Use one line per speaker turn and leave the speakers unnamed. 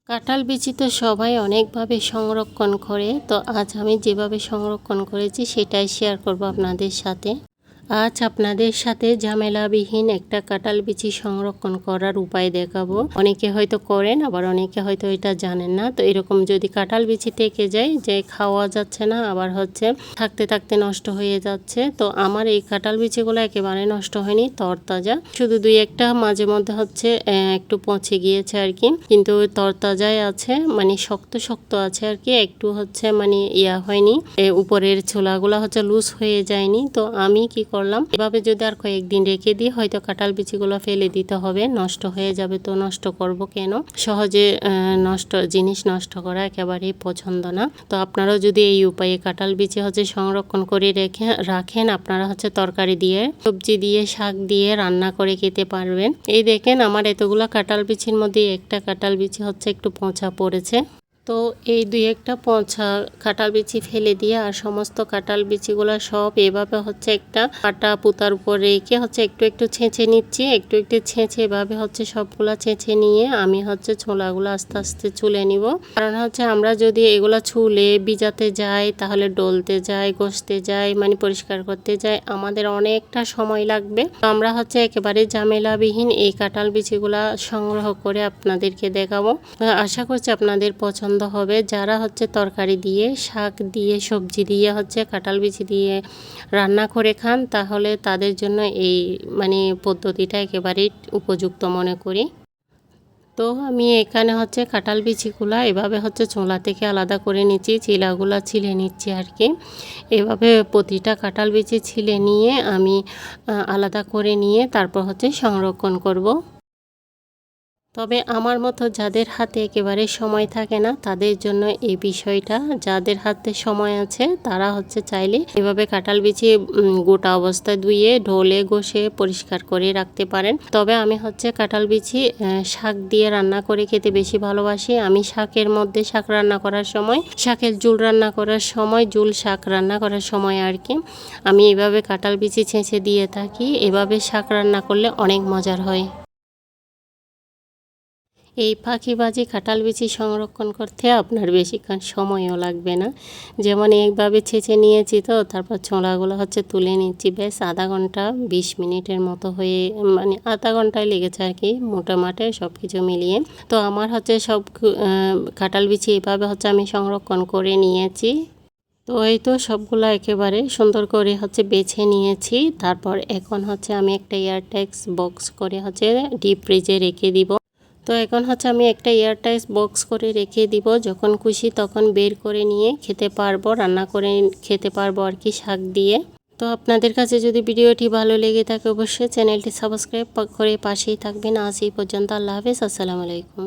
কাঁঠাল বিচি তো সবাই অনেকভাবে সংরক্ষণ করে, তো আজ আমি যেভাবে সংরক্ষণ করেছি সেটাই শেয়ার করব আপনাদের সাথে। আজ আপনাদের সাথে ঝামেলাবিহীন একটা কাঁঠাল বিচি সংরক্ষণ করার উপায় দেখাবো। অনেকে হয়তো করেন, আবার অনেকে হয়তো এটা জানেন না। তো এরকম যদি কাঁঠাল বিচি থেকে যায় যে খাওয়া যাচ্ছে না, আবার হচ্ছে থাকতে থাকতে নষ্ট হয়ে যাচ্ছে, তো আমার এই কাঁঠাল বিচিগুলো একেবারে নষ্ট হয়নি, তরতাজা। শুধু দুই একটা মাঝে মধ্যে হচ্ছে একটু পচে গিয়েছে আর কি, কিন্তু তরতাজাই আছে, মানে শক্ত শক্ত আছে আর কি, একটু হচ্ছে মানে হয়নি, উপরের ছোলাগুলো হচ্ছে লুজ হয়ে যায়নি। তো আমি কি করলাম, এভাবে যদি আর কয়েকদিন রেখে দিই হয়তো কাঁঠাল বিচিগুলো ফেলে দিতে হবে, নষ্ট হয়ে যাবে। তো নষ্ট করব কেন, সহজে জিনিস নষ্ট করা একেবারেই পছন্দ না। তো আপনারাও যদি এই উপায়ে কাঁঠাল বিচি হচ্ছে সংরক্ষণ করে রাখেন, আপনারা হচ্ছে তরকারি দিয়ে, সবজি দিয়ে, শাক দিয়ে রান্না করে খেতে পারবেন। এই দেখেন আমার এতগুলো কাঁঠাল বিচির মধ্যে একটা কাঁঠাল বিচি হচ্ছে একটু পচা পড়েছে। তো এই দুই একটা পচা কাঁঠাল বিচি ফেলে দিয়ে আর সমস্ত কাঁঠাল বিচিগুলো সব এভাবে হচ্ছে একটা কাটা পুতার উপর রেখে হচ্ছে একটু একটু ছেঁচে নিচ্ছি, একটু একটু ছেঁচে এভাবে হচ্ছে সবগুলা ছেঁচে নিয়ে আমি হচ্ছে ছোলাগুলো আস্তে আস্তে চুলে নিব। কারণ হচ্ছে আমরা যদি এগুলা ছুলে ভিজাতে যাই তাহলে ডলতে যাই, ঘষতে যাই, মানে পরিষ্কার করতে যাই, আমাদের অনেকটা সময় লাগবে। তো আমরা হচ্ছে একেবারে ঝামেলাবিহীন এই কাঁঠাল বিচিগুলা সংগ্রহ করে আপনাদেরকে দেখাবো। আশা করছি আপনাদের পছন্দ হবে। যারা হচ্ছে তরকারি দিয়ে, শাক দিয়ে, সবজি দিয়ে হচ্ছে কাঁঠাল বিচি দিয়ে রান্না করে খান, তাহলে তাদের জন্য এই মানে পদ্ধতিটা একেবারেই উপযুক্ত মনে করি। তো আমি এখানে হচ্ছে কাঁঠাল বিচিগুলা এভাবে হচ্ছে ছোলা থেকে আলাদা করে নিচ্ছি, চিলাগুলা ছিলে নিচ্ছি আর কি। এভাবে প্রতিটা কাঁঠাল বিচি ছিলে নিয়ে আমি আলাদা করে নিয়ে তারপর হচ্ছে সংরক্ষণ করব। তবে আমার মতো যাদের হাতে একেবারে সময় থাকে না তাদের জন্য এই বিষয়টা, যাদের হাতে সময় আছে তারা হচ্ছে চাইলে এভাবে কাঁঠাল বিচি গোটা অবস্থায় ধুয়ে ঢোলে ঘষে পরিষ্কার করে রাখতে পারেন। তবে আমি হচ্ছে কাঁঠাল বিচি শাক দিয়ে রান্না করে খেতে বেশি ভালোবাসি। আমি শাকের মধ্যে শাক রান্না করার সময়, শাকের ঝুল রান্না করার সময়, ঝুল শাক রান্না করার সময় আর কি, আমি এভাবে কাঁঠাল বিচি ছেঁচে দিয়ে থাকি। এভাবে শাক রান্না করলে অনেক মজার হয়। এই ফাঁকিবাজি কাঁঠাল বিচি সংরক্ষণ করতে আপনার বেশিক্ষণ সময়ও লাগবে না। যেমন এইভাবে ছেঁচে নিয়েছি, তো তারপর ছোলাগুলো হচ্ছে তুলে নিচ্ছি, বেশ আধা ঘন্টা 20 মিনিটের মতো হয়ে, মানে আধা ঘন্টায় লেগেছে আর কি মোটামুটি সব কিছু মিলিয়ে। তো আমার হচ্ছে সব কাঁঠাল বিচি এভাবে হচ্ছে আমি সংরক্ষণ করে নিয়েছি। তো এই তো সবগুলো একেবারে সুন্দর করে হচ্ছে বেছে নিয়েছি। তারপর এখন হচ্ছে আমি একটা এয়ারটাইট বক্স করে হচ্ছে ডিপ ফ্রিজে রেখে দিব। তো এখন হচ্ছে আমি একটা এয়ারটাইট বক্স করে রেখে দিব, যখন খুশি তখন বের করে নিয়ে খেতে পারবো, রান্না করে খেতে পারবো আর কি শাক দিয়ে। তো আপনাদের কাছে যদি ভিডিওটি ভালো লেগে থাকে অবশ্যই চ্যানেলটি সাবস্ক্রাইব করে পাশেই থাকবেন। আজ এই পর্যন্ত, আল্লাহ হাফেজ, আসসালামু আলাইকুম।